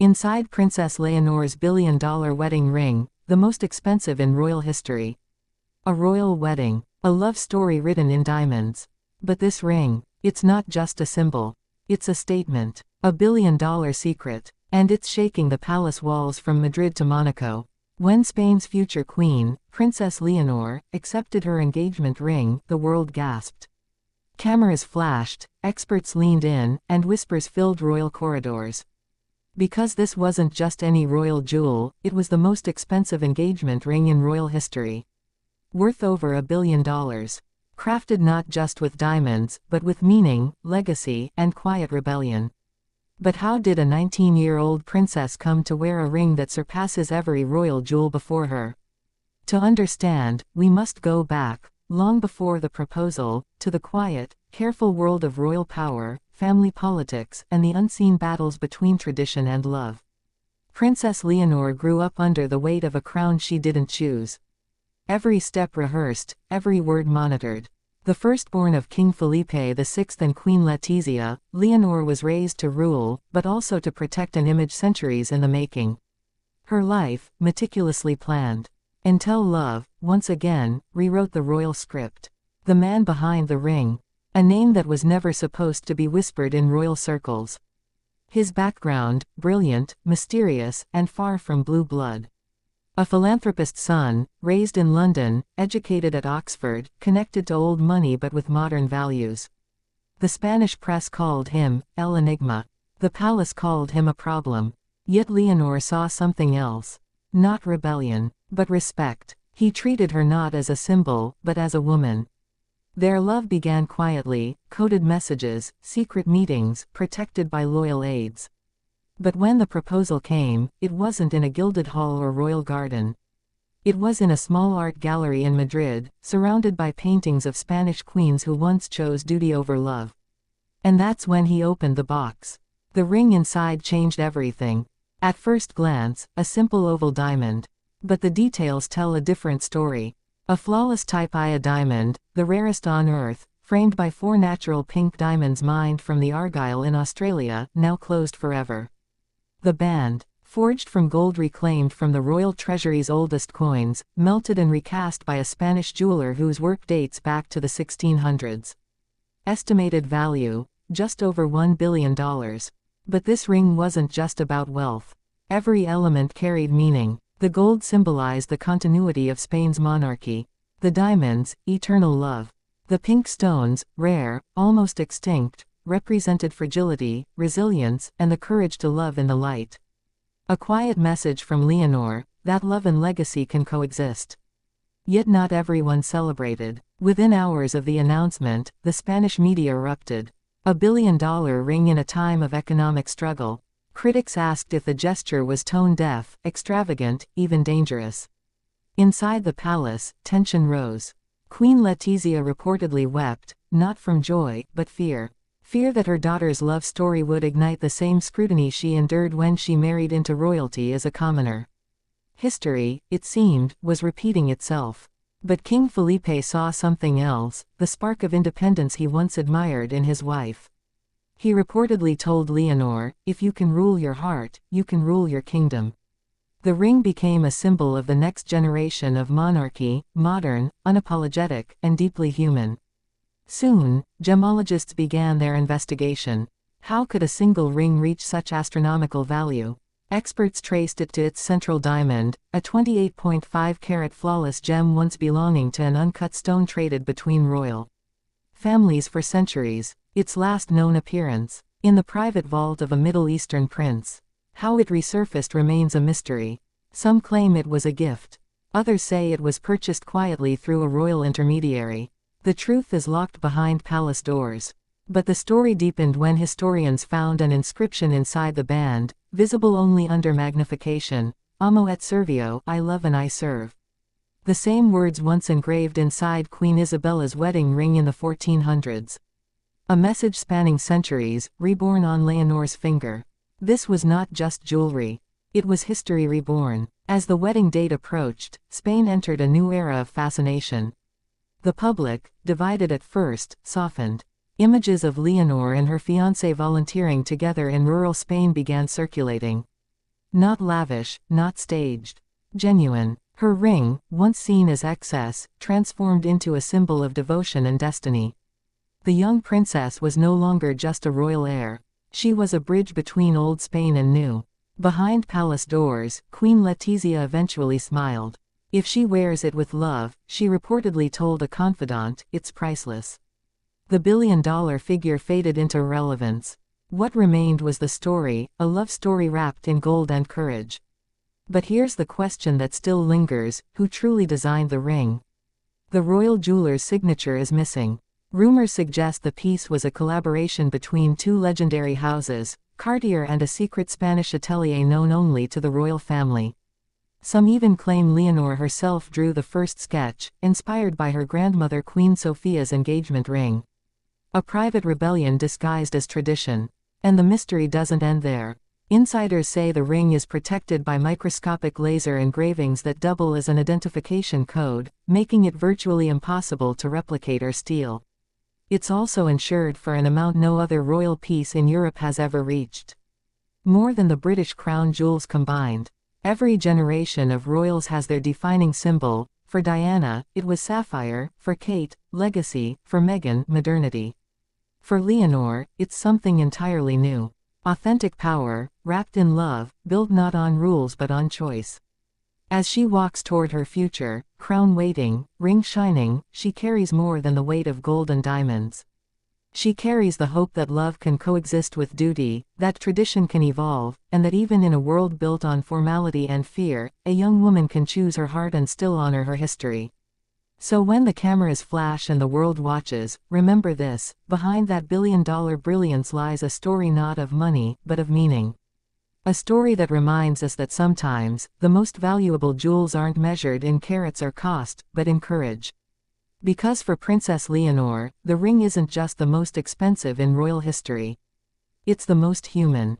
Inside Princess Leonor's billion-dollar wedding ring, the most expensive in royal history. A royal wedding, a love story written in diamonds. But this ring, it's not just a symbol. It's a statement, a billion-dollar secret, and it's shaking the palace walls from Madrid to Monaco. When Spain's future queen, Princess Leonor, accepted her engagement ring, the world gasped. Cameras flashed, experts leaned in, and whispers filled royal corridors. Because this wasn't just any royal jewel, it was the most expensive engagement ring in royal history. Worth over $1 billion. Crafted not just with diamonds, but with meaning, legacy, and quiet rebellion. But how did a 19-year-old princess come to wear a ring that surpasses every royal jewel before her? To understand, we must go back, long before the proposal, to the quiet, careful world of royal power, family politics, and the unseen battles between tradition and love. Princess Leonor grew up under the weight of a crown she didn't choose. Every step rehearsed, every word monitored. The firstborn of King Felipe VI and Queen Letizia, Leonor was raised to rule, but also to protect an image centuries in the making. Her life, meticulously planned. Until love, once again, rewrote the royal script. The man behind the ring. A name that was never supposed to be whispered in royal circles. His background, brilliant, mysterious, and far from blue blood. A philanthropist's son, raised in London, educated at Oxford, connected to old money but with modern values. The Spanish press called him El Enigma. The palace called him a problem. Yet Leonor saw something else. Not rebellion, but respect. He treated her not as a symbol, but as a woman. Their love began quietly, coded messages, secret meetings, protected by loyal aides. But when the proposal came, it wasn't in a gilded hall or royal garden. It was in a small art gallery in Madrid, surrounded by paintings of Spanish queens who once chose duty over love. And that's when he opened the box. The ring inside changed everything. At first glance, a simple oval diamond. But the details tell a different story. A flawless type I diamond, the rarest on Earth, framed by 4 natural pink diamonds mined from the Argyle in Australia, now closed forever. The band, forged from gold reclaimed from the royal treasury's oldest coins, melted and recast by a Spanish jeweler whose work dates back to the 1600s. Estimated value, just over $1 billion. But this ring wasn't just about wealth. Every element carried meaning. The gold symbolized the continuity of Spain's monarchy. The diamonds, eternal love. The pink stones, rare, almost extinct, represented fragility, resilience, and the courage to love in the light. A quiet message from Leonor, that love and legacy can coexist. Yet not everyone celebrated. Within hours of the announcement, the Spanish media erupted. $1 billion ring in a time of economic struggle. Critics asked if the gesture was tone-deaf, extravagant, even dangerous. Inside the palace, tension rose. Queen Letizia reportedly wept, not from joy, but fear. Fear that her daughter's love story would ignite the same scrutiny she endured when she married into royalty as a commoner. History, it seemed, was repeating itself. But King Felipe saw something else, the spark of independence he once admired in his wife. He reportedly told Leonor, "If you can rule your heart, you can rule your kingdom." The ring became a symbol of the next generation of monarchy, modern, unapologetic, and deeply human. Soon, gemologists began their investigation. How could a single ring reach such astronomical value? Experts traced it to its central diamond, a 28.5-carat flawless gem once belonging to an uncut stone traded between royal families for centuries. Its last known appearance, in the private vault of a Middle Eastern prince. How it resurfaced remains a mystery. Some claim it was a gift. Others say it was purchased quietly through a royal intermediary. The truth is locked behind palace doors. But the story deepened when historians found an inscription inside the band, visible only under magnification: "Amo et servio, I love and I serve." The same words once engraved inside Queen Isabella's wedding ring in the 1400s. A message spanning centuries, reborn on Leonor's finger. This was not just jewelry. It was history reborn. As the wedding date approached, Spain entered a new era of fascination. The public, divided at first, softened. Images of Leonor and her fiancé volunteering together in rural Spain began circulating. Not lavish, not staged. Genuine. Her ring, once seen as excess, transformed into a symbol of devotion and destiny. The young princess was no longer just a royal heir. She was a bridge between old Spain and new. Behind palace doors, Queen Letizia eventually smiled. If she wears it with love, she reportedly told a confidant, it's priceless. The billion-dollar figure faded into irrelevance. What remained was the story, a love story wrapped in gold and courage. But here's the question that still lingers: who truly designed the ring? The royal jeweler's signature is missing. Rumors suggest the piece was a collaboration between two legendary houses, Cartier and a secret Spanish atelier known only to the royal family. Some even claim Leonor herself drew the first sketch, inspired by her grandmother Queen Sophia's engagement ring. A private rebellion disguised as tradition. And the mystery doesn't end there. Insiders say the ring is protected by microscopic laser engravings that double as an identification code, making it virtually impossible to replicate or steal. It's also insured for an amount no other royal piece in Europe has ever reached. More than the British crown jewels combined. Every generation of royals has their defining symbol. For Diana, it was sapphire; for Kate, legacy; for Meghan, modernity. For Leonor, it's something entirely new. Authentic power, wrapped in love, built not on rules but on choice. As she walks toward her future, crown waiting, ring shining, she carries more than the weight of gold and diamonds. She carries the hope that love can coexist with duty, that tradition can evolve, and that even in a world built on formality and fear, a young woman can choose her heart and still honor her history. So when the cameras flash and the world watches, remember this: behind that billion-dollar brilliance lies a story not of money, but of meaning. A story that reminds us that sometimes, the most valuable jewels aren't measured in carats or cost, but in courage. Because for Princess Leonor, the ring isn't just the most expensive in royal history. It's the most human.